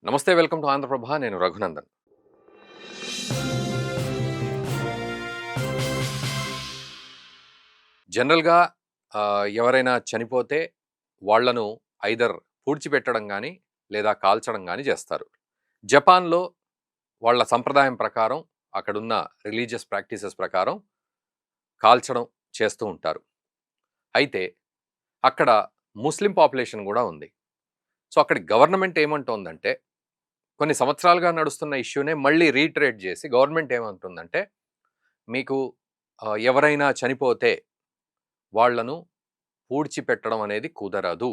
నమస్తే, welcome to Andhraprabha. నేను రఘునందన్. జనరల్‌గా ఎవరైనా చనిపోతే వాళ్ళను ఐదర్ పూడ్చిపెట్టడం గానీ, లేదా కాల్చడం గానీ చేస్తారు. జపాన్‌లో వాళ్ళ సంప్రదాయం ప్రకారం, అక్కడున్న రిలీజియస్ ప్రాక్టీసెస్ ప్రకారం కాల్చడం చేస్తూ ఉంటారు. అయితే అక్కడ ముస్లిం పాపులేషన్ గూడా ఉంది. సో, అక్కడి గవర్నమెంట్ ఏమంటోందంటే, కొన్ని సంవత్సరాలుగా నడుస్తున్న ఇష్యూనే మళ్ళీ రీట్రేట్ చేసి గవర్నమెంట్ ఏమంటుందంటే, మీకు ఎవరైనా చనిపోతే వాళ్ళను పూడ్చిపెట్టడం అనేది కుదరదు.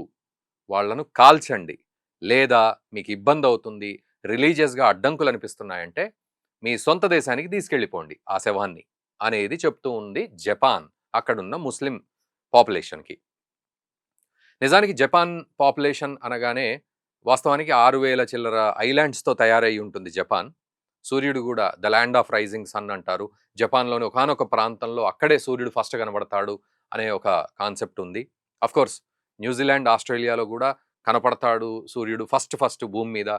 వాళ్ళను కాల్చండి. లేదా మీకు ఇబ్బందవుతుంది, రిలీజియస్‌గా అడ్డంకులనిపిస్తున్నాయంటే, మీ సొంత దేశానికి తీసుకెళ్ళిపోండి ఆ శవాన్ని అనేది చెప్తూ ఉంది జపాన్. అక్కడున్న ముస్లిం పాపులేషన్‌కి. నిజానికి జపాన్ పాపులేషన్ అనగానే వాస్తవానికి 6,000 చిల్లర ఐలాండ్స్‌తో తయారై ఉంటుంది జపాన్. సూర్యుడు గూడా the land of rising sun అంటారు. జపాన్‌లోని ఒకానొక ప్రాంతంలో అక్కడే సూర్యుడు ఫస్ట్ కనబడతాడు అనే ఒక కాన్సెప్ట్ ఉంది. ఆఫ్‌కోర్స్ న్యూజిలాండ్, ఆస్ట్రేలియాలో గూడా కనపడతాడు సూర్యుడు ఫస్ట్ భూమి మీద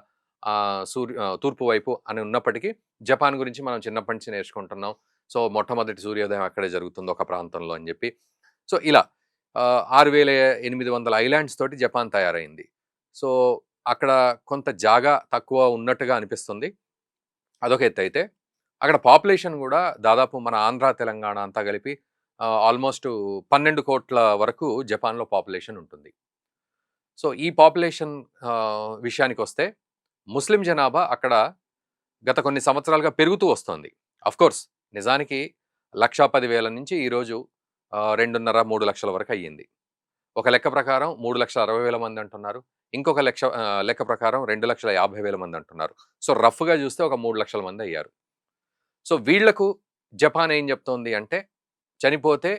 తూర్పు వైపు అని ఉన్నప్పటికీ జపాన్ గురించి మనం చిన్నప్పటి నుంచి నేర్చుకుంటున్నాం. సో, మొట్టమొదటి సూర్యోదయం అక్కడే జరుగుతుంది ఒక ప్రాంతంలో అని జెప్పి. సో, ఇలా 6,800 ఐలాండ్స్ తోటి జపాన్ తయారైంది. సో, అక్కడ కొంత జాగా తక్కువ ఉన్నట్టుగా అనిపిస్తుంది. అదొక ఎత్తైతే, అక్కడ పాపులేషన్ గూడా దాదాపు మన ఆంధ్ర, తెలంగాణ అంతా కలిపి ఆల్‌మోస్ట్ 12,00,00,000 వరకు జపాన్‌లో పాపులేషన్ ఉంటుంది. సో, ఈ పాపులేషన్ విషయానికొస్తే ముస్లిం జనాభా అక్కడ గత కొన్ని సంవత్సరాలుగా పెరుగుతూ వస్తోంది. ఆఫ్‌కోర్స్ నిజానికి 1,10,000 నుంచి ఈరోజు 2.5, 3 లక్షల వరకు అయ్యింది. ఒక లెక్క ప్రకారం 3,60,000 మంది అంటున్నారు. ఇంకొక లెక్క ప్రకారం 2,50,000 మంది అంటున్నారు. సో, రఫ్‌గా చూస్తే ఒక 3,00,000 మంది అయ్యారు. సో, వీళ్లకు జపాన్ ఏం చెప్తోంది అంటే, చనిపోతే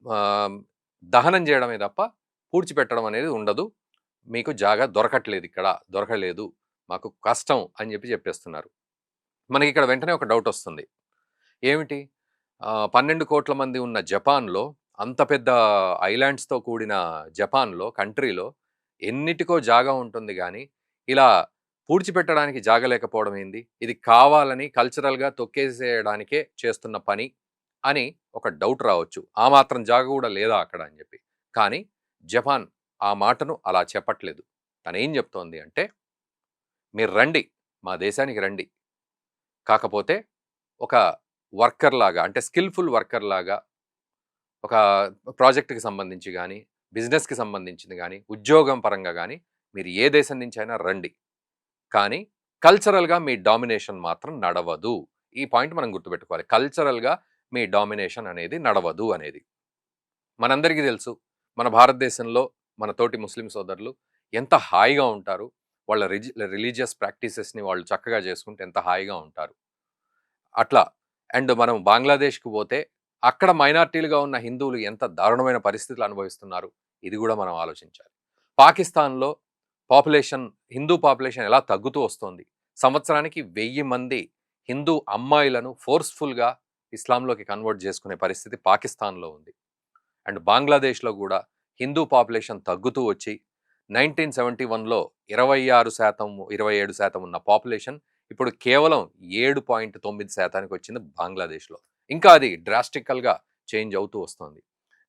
ఆహ్, దహనం చేయడమే తప్ప పూడ్చిపెట్టడం అనేది ఉండదు. మీకు జాగా దొరకట్లేదు ఇక్కడ. దొరకలేదు. మాకు కష్టం అని చెప్పేస్తున్నారు. మనకిక్కడ వెంటనే ఒక డౌట్ వస్తుంది. ఏమిటి? 12,00,00,000 మంది ఉన్న జపాన్‌లో, అంత పెద్ద ఐలాండ్స్‌తో కూడిన జపాన్‌లో, కంట్రీలో ఎన్నిటికో జాగా ఉంటుంది గానీ, ఇలా పూడ్చిపెట్టడానికి జాగా లేకపోవడం ఏంది? ఇది కావాలని కల్చరల్‌గా తొక్కేసేయడానికే చేస్తున్న పని అని ఒక డౌట్ రావచ్చు. ఆ మాత్రం జాగా గూడా లేదా అక్కడ అని జెప్పి. కానీ జపాన్ ఆ మాటను అలా చెప్పట్లేదు. తనేం జెప్తోంది అంటే, మీరు రండి, మా దేశానికి రండి. కాకపోతే ఒక వర్కర్‌లాగా అంటే స్కిల్‌ఫుల్ వర్కర్‌లాగా ఒక ప్రాజెక్ట్‌కి సంబంధించి గానీ, బిజినెస్‌కి సంబంధించింది గానీ, ఉద్యోగం పరంగా గానీ, మీరు ఏ దేశం నుంచైనా రండి. కానీ కల్చరల్‌గా మీ డామినేషన్ మాత్రం నడవదు. ఈ పాయింట్ మనం గుర్తుపెట్టుకోవాలి. కల్చరల్‌గా మీ డామినేషన్ అనేది నడవదు అనేది. మనందరికీ తెలుసు, మన భారతదేశంలో మన తోటి ముస్లిం సోదరులు ఎంత హాయిగా ఉంటారు. వాళ్ళ రిలీజియస్ ప్రాక్టీసెస్‌ని వాళ్ళు చక్కగా చేసుకుంటే ఎంత హాయిగా ఉంటారు. అట్లా అండ్ మనం బంగ్లాదేశ్‌కి పోతే అక్కడ మైనారిటీలుగా ఉన్న హిందువులు ఎంత దారుణమైన పరిస్థితులు అనుభవిస్తున్నారు. ఇది గూడా మనం ఆలోచించాలి. పాకిస్తాన్‌లో హిందూ పాపులేషన్ ఎలా తగ్గుతూ వస్తోంది. సంవత్సరానికి 1000 మంది హిందూ అమ్మాయిలను ఫోర్స్‌ఫుల్‌గా ఇస్లాంలోకి కన్వర్ట్ చేసుకునే పరిస్థితి పాకిస్తాన్‌లో ఉంది. అండ్ బంగ్లాదేశ్‌లో గూడా హిందూ పాపులేషన్ తగ్గుతూ వచ్చి 1971లో 26% 27% ఉన్న పాపులేషన్ ఇప్పుడు కేవలం 7.9% వచ్చింది బంగ్లాదేశ్‌లో. ఇంకా అది డ్రాస్టికల్‌గా చేంజ్ అవుతూ వస్తోంది.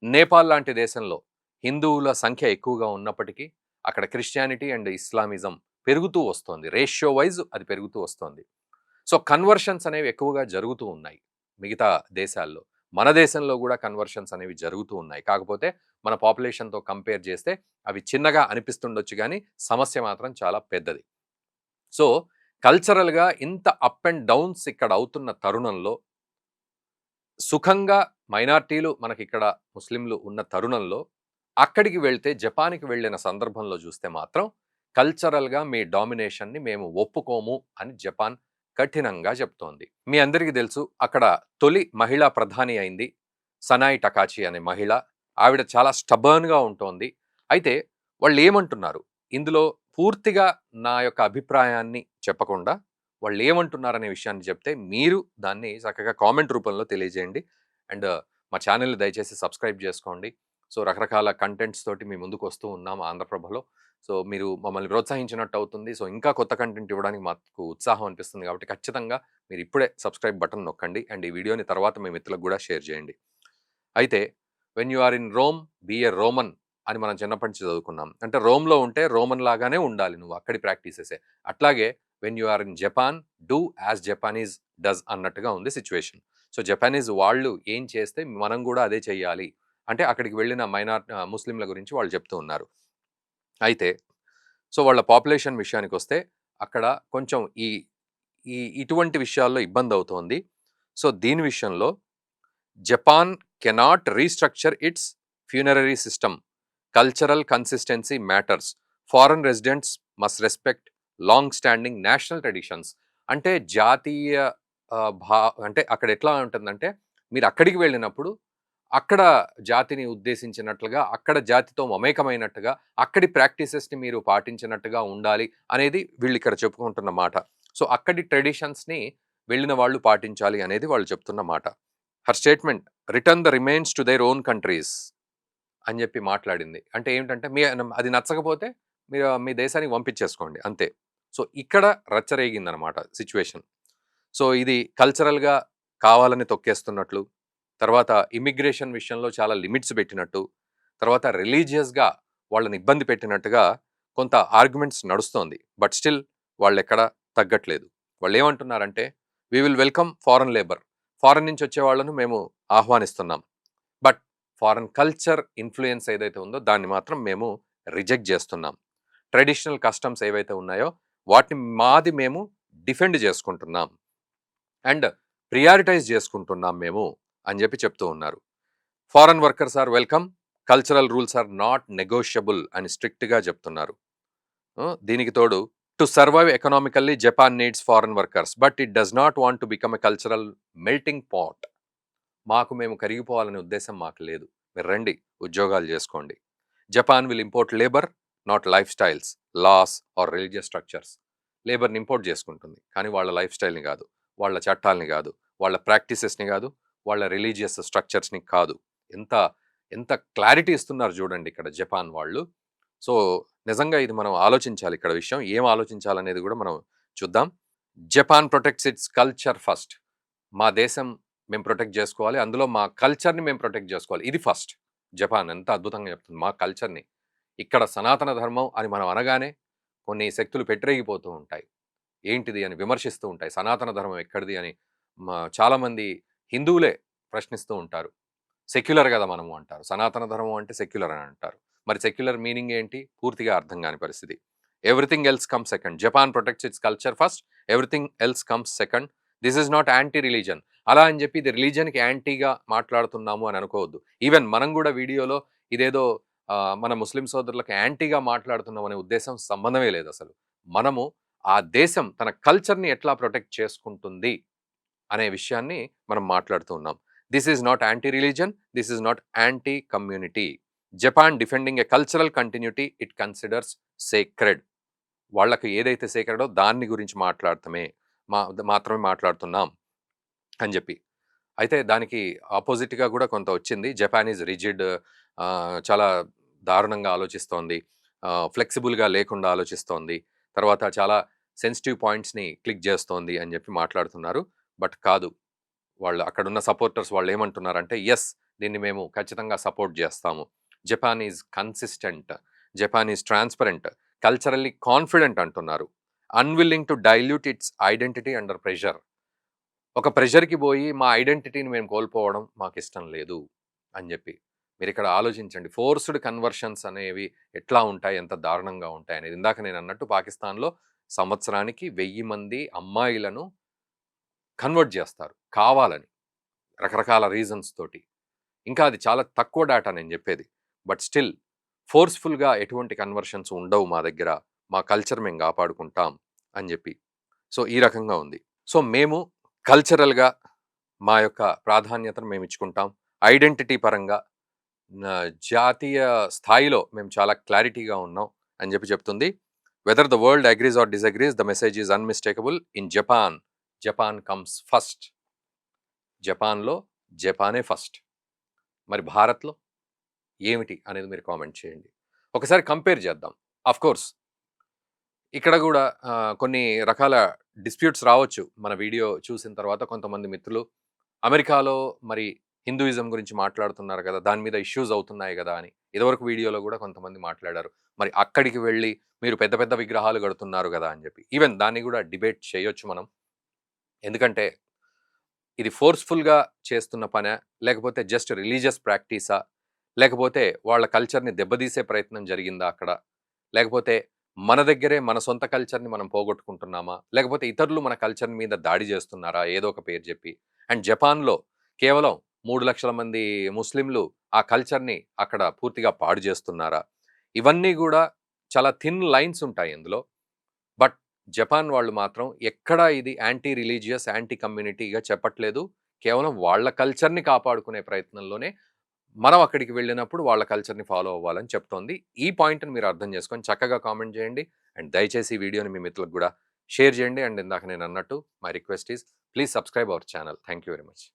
నేపాల్ లాంటి దేశంలో హిందువుల సంఖ్య ఎక్కువగా ఉన్నప్పటికీ అక్కడ క్రిస్టియానిటీ అండ్ ఇస్లామిజం పెరుగుతూ వస్తోంది. రేషియో వైస్ అది పెరుగుతూ వస్తోంది. సో, కన్వర్షన్స్ అనేవి ఎక్కువగా జరుగుతూ ఉన్నాయి మిగతా దేశాల్లో. మన దేశంలో గూడా కన్వర్షన్స్ అనేవి జరుగుతూ ఉన్నాయి. కాకపోతే మన పాపులేషన్‌తో కంపేర్ చేస్తే అవి చిన్నగా అనిపిస్తుండొచ్చు గానీ, సమస్య మాత్రం చాలా పెద్దది. సో, కల్చరల్‌గా ఇంత అప్ అండ్ డౌన్స్ ఇక్కడ అవుతున్న తరుణంలో, సుఖంగా మైనారిటీలు మనకిక్కడ ముస్లింలు ఉన్న తరుణంలో, అక్కడికి వెళ్తే జపాన్‌కి వెళ్ళిన సందర్భంలో చూస్తే మాత్రం కల్చరల్‌గా మీ డామినేషన్‌ని మేము ఒప్పుకోము అని జపాన్ కఠినంగా చెప్తోంది. మీ అందరికీ తెలుసు, అక్కడ తొలి మహిళా ప్రధాని అయింది సనాయి టకాచి అనే మహిళ. ఆవిడ చాలా స్టబర్న్‌గా ఉంటోంది. అయితే వాళ్ళేమంటున్నారు, ఇందులో పూర్తిగా నా యొక్క అభిప్రాయాన్ని చెప్పకుండా వాళ్ళేమంటున్నారనే విషయాన్ని చెప్తే, మీరు దాన్ని చక్కగా కామెంట్ రూపంలో తెలియజేయండి. అండ్ మా ఛానెల్‌ని దయచేసి సబ్స్క్రైబ్ చేసుకోండి. సో రకరకాల కంటెంట్స్ తోటి మీ ముందుకు వస్తూ ఉన్నాం ఆంధ్రప్రభలో. సో మీరు మమ్మల్ని ప్రోత్సహించినట్టు అవుతుంది. సో ఇంకా కొత్త కంటెంట్ ఇవ్వడానికి మాకు ఉత్సాహం అనిపిస్తుంది కాబట్టి ఖచ్చితంగా మీరు ఇప్పుడే సబ్స్క్రైబ్ బటన్ నొక్కండి. అండ్ ఈ వీడియోని తర్వాత మీ మిత్రులకు కూడా షేర్ చేయండి. అయితే when you are in Rome be a Roman అని మనం చిన్నప్పటి నుంచి చదువుకున్నాం. అంటే రోమ్‌లో ఉంటే రోమన్ లాగానే ఉండాలి నువ్వు అక్కడి ప్రాక్టీసెసే. అట్లాగే when you are in Japan do as Japanese does అన్నట్టుగా ఉంది సిట్యుయేషన్. సో జపానీస్ వాళ్ళు ఏం చేస్తే మనం కూడా అదే చెయ్యాలి. అంటే అక్కడికి వెళ్ళిన ముస్లింల గురించి వాళ్ళు చెప్తూ ఉన్నారు. అయితే సో వాళ్ళ పాపులేషన్ విషయానికొస్తే అక్కడ కొంచెం ఈ ఈ ఇటువంటి విషయాల్లో ఇబ్బందవుతోంది. సో దీని విషయంలో Japan cannot restructure its funerary system. Cultural consistency matters. Foreign residents must respect long standing national traditions. అంటే జాతీయ అంటే అక్కడ ఎట్లా ఉంటుందంటే మీరు అక్కడికి వెళ్ళినప్పుడు అక్కడ జాతిని ఉద్దేశించినట్లుగా అక్కడ జాతితో మమేకమైనట్టుగా అక్కడి ప్రాక్టీసెస్ని మీరు పాటించినట్టుగా ఉండాలి అనేది వీళ్ళు ఇక్కడ చెప్పుకుంటున్న మాట. సో అక్కడి ట్రెడిషన్స్ని వెళ్ళిన వాళ్ళు పాటించాలి అనేది వాళ్ళు చెప్తున్న మాట. Her statement return the remains to their own countries అని చెప్పి మాట్లాడింది. అంటే ఏంటంటే అది నచ్చకపోతే మీరు మీ దేశానికి పంపించేసుకోండి అంతే. సో ఇక్కడ రచ్చరేగిందనమాట సిచ్యువేషన్. సో ఇది కల్చరల్గా కావాలని తొక్కేస్తున్నట్లు, తర్వాత ఇమిగ్రేషన్ విషయంలో చాలా లిమిట్స్ పెట్టినట్టు, తర్వాత రిలీజియస్గా వాళ్ళని ఇబ్బంది పెట్టినట్టుగా కొంత ఆర్గ్యుమెంట్స్ నడుస్తోంది. బట్ స్టిల్ వాళ్ళు ఎక్కడ తగ్గట్లేదు. వాళ్ళు ఏమంటున్నారంటే we will welcome foreign labour. Foreign నుంచి వచ్చే వాళ్ళను మేము ఆహ్వానిస్తున్నాం. బట్ ఫారెన్ కల్చర్ ఇన్ఫ్లుయెన్స్ ఏదైతే ఉందో దాన్ని మాత్రం మేము రిజెక్ట్ చేస్తున్నాం. ట్రెడిషనల్ కస్టమ్స్ ఏవైతే ఉన్నాయో వాటిని మాది మేము డిఫెండ్ చేసుకుంటున్నాం అండ్ ప్రియారిటైజ్ చేసుకుంటున్నాం మేము అని చెప్పి చెప్తూ ఉన్నారు. Foreign workers are welcome, cultural rules are not negotiable అని స్ట్రిక్ట్గా చెప్తున్నారు. దీనికి తోడు to survive economically Japan needs foreign workers but it does not want to become a cultural melting pot. మాకు మేము కరిగిపోవాలనే ఉద్దేశం మాకు లేదు. మీరు రండి, ఉద్యోగాలు చేసుకోండి. Japan will import labour, not lifestyles, laws or religious structures. లేబర్ని ఇంపోర్ట్ చేసుకుంటుంది కానీ వాళ్ళ లైఫ్ స్టైల్ని కాదు, వాళ్ళ చట్టాలని కాదు, వాళ్ళ ప్రాక్టీసెస్ని కాదు, వాళ్ళ రిలీజియస్ స్ట్రక్చర్స్ని కాదు. ఎంత ఎంత క్లారిటీ ఇస్తున్నారు చూడండి ఇక్కడ జపాన్ వాళ్ళు. సో నిజంగా ఇది మనం ఆలోచించాలి. ఇక్కడ విషయం ఏం ఆలోచించాలనేది కూడా మనం చూద్దాం. Japan protects it's culture first. మా దేశం మేము ప్రొటెక్ట్ చేసుకోవాలి, అందులో మా కల్చర్ని మేము ప్రొటెక్ట్ చేసుకోవాలి. ఇది ఫస్ట్. జపాన్ ఎంత అద్భుతంగా చెప్తుంది మా కల్చర్ని. ఇక్కడ సనాతన ధర్మం అని మనం అనగానే కొన్ని శక్తులు పెట్టిరేగిపోతూ ఉంటాయి. ఏంటిది అని విమర్శిస్తూ ఉంటాయి. సనాతన ధర్మం ఎక్కడిది అని చాలామంది హిందువులే ప్రశ్నిస్తూ ఉంటారు. సెక్యులర్ కదా మనము అంటారు. సనాతన ధర్మం అంటే సెక్యులర్ అని అంటారు. మరి సెక్యులర్ మీనింగ్ ఏంటి? పూర్తిగా అర్థం కాని పరిస్థితి. Everything else comes second. Japan protects it's culture first, everything else comes second. This is not anti religion. అలా అని చెప్పి ఇది రిలీజన్కి యాంటీగా మాట్లాడుతున్నాము అని అనుకోవద్దు. ఈవెన్ మనం కూడా వీడియోలో ఇదేదో మన ముస్లిం సోదరులకు యాంటీగా మాట్లాడుతున్నాం అనే ఉద్దేశం సంబంధమే లేదు అసలు. మనము ఆ దేశం తన కల్చర్ని ఎట్లా ప్రొటెక్ట్ చేసుకుంటుంది అనే విషయాన్ని మనం మాట్లాడుతూ ఉన్నాం. This is not anti religion, this is not anti community. Japan defending a cultural continuity it considers sacred. వాళ్ళకి ఏదైతే సేక్రెడో దాన్ని గురించి మాత్రమే మాట్లాడుతున్నాం అని చెప్పి. అయితే దానికి ఆపోజిట్గా కూడా కొంత వచ్చింది. జపానీస్ రిజిడ్, చాలా దారుణంగా ఆలోచిస్తోంది, ఫ్లెక్సిబుల్గా లేకుండా ఆలోచిస్తోంది, తర్వాత చాలా సెన్సిటివ్ పాయింట్స్ని క్లిక్ చేస్తోంది అని చెప్పి మాట్లాడుతున్నారు. బట్ కాదు, వాళ్ళు అక్కడున్న సపోర్టర్స్ వాళ్ళు ఏమంటున్నారంటే ఎస్, దీన్ని మేము ఖచ్చితంగా సపోర్ట్ చేస్తాము. Japan is consistent, Japan is transparent, culturally confident అంటున్నారు. Unwilling to dilute its identity under pressure. ఒక ప్రెషర్కి పోయి మా ఐడెంటిటీని మేము కోల్పోవడం మాకు ఇష్టం లేదు అని చెప్పి. మీరు ఇక్కడ ఆలోచించండి, ఫోర్స్డ్ కన్వర్షన్స్ అనేవి ఎట్లా ఉంటాయి, ఎంత దారుణంగా ఉంటాయి అనేది. ఇందాక నేను అన్నట్టు పాకిస్తాన్లో సంవత్సరానికి 1000 మంది అమ్మాయిలను కన్వర్ట్ చేస్తారు కావాలని, రకరకాల రీజన్స్ తోటి. ఇంకా అది చాలా తక్కువ డేటా నేను చెప్పేది. బట్ స్టిల్ ఫోర్స్ఫుల్గా ఎటువంటి కన్వర్షన్స్ ఉండవు మా దగ్గర, మా కల్చర్ మేము కాపాడుకుంటాం అని చెప్పి. సో ఈ రకంగా ఉంది. సో మేము కల్చరల్గా మా యొక్క ప్రాధాన్యతను మేము ఇచ్చుకుంటాం. ఐడెంటిటీ పరంగా జాతీయ స్థాయిలో మేము చాలా క్లారిటీగా ఉన్నాం అని చెప్పి చెప్తుంది. Whether the world agrees or disagrees, the message is unmistakable. In Japan, Japan comes first. జపాన్లో జపానే ఫస్ట్. మరి భారత్లో ఏమిటి అనేది మీరు కామెంట్ చేయండి. ఒకసారి కంపేర్ చేద్దాం. ఆఫ్‌కోర్స్ ఇక్కడ గూడా కొన్ని రకాల డిస్ప్యూట్స్ రావచ్చు. మన వీడియో చూసిన తర్వాత కొంతమంది మిత్రులు అమెరికాలో మరి హిందూయిజం గురించి మాట్లాడుతున్నారు గదా! దాని మీద ఇష్యూస్ అవుతున్నాయి గదా! అని. ఇదివరకు వీడియోలో గూడా కొంతమంది మాట్లాడారు. మరి అక్కడికి వెళ్లి మీరు పెద్ద పెద్ద విగ్రహాలు గడుతున్నారు గదా! అని జెప్పి. ఈవెన్ దాన్ని గూడా డిబేట్ చేయొచ్చు మనం. ఎందుకంటే ఇది ఫోర్స్‌ఫుల్‌గా చేస్తున్న పనా? లేకపోతే జస్ట్ రిలీజియస్ ప్రాక్టీసా? లేకపోతే వాళ్ళ కల్చర్‌ని దెబ్బతీసే ప్రయత్నం జరిగిందా అక్కడ? లేకపోతే మన దగ్గరే మన సొంత కల్చర్‌ని మనం పోగొట్టుకుంటున్నామా? లేకపోతే ఇతరులు మన కల్చర్ మీద దాడి చేస్తున్నారా? ఏదో ఒక పేరు జెప్పి. అండ్ జపాన్‌లో కేవలం 3,00,000 మంది ముస్లింలు ఆ కల్చర్‌ని అక్కడ పూర్తిగా పాడు చేస్తున్నారా? ఇవన్నీ గూడా చాలా థిన్ లైన్స్ ఉంటాయి ఇందులో. బట్ జపాన్ వాళ్ళు మాత్రం ఎక్కడా ఇది యాంటీ రిలీజియస్, యాంటీ కమ్యూనిటీగా చెప్పట్లేదు. కేవలం వాళ్ళ కల్చర్‌ని కాపాడుకునే ప్రయత్నంలోనే మనం అక్కడికి వెళ్ళినప్పుడు వాళ్ళ కల్చర్‌ని ఫాలో అవ్వాలని చెప్తోంది. ఈ పాయింట్‌ని మీరు అర్థం చేసుకొని చక్కగా కామెంట్ చేయండి. అండ్ దయచేసి ఈ వీడియోని మీ మిత్రులకు గూడా షేర్ చేయండి. అండ్ ఇందాక నేనన్నట్టు my request is please subscribe our channel. Thank you very much.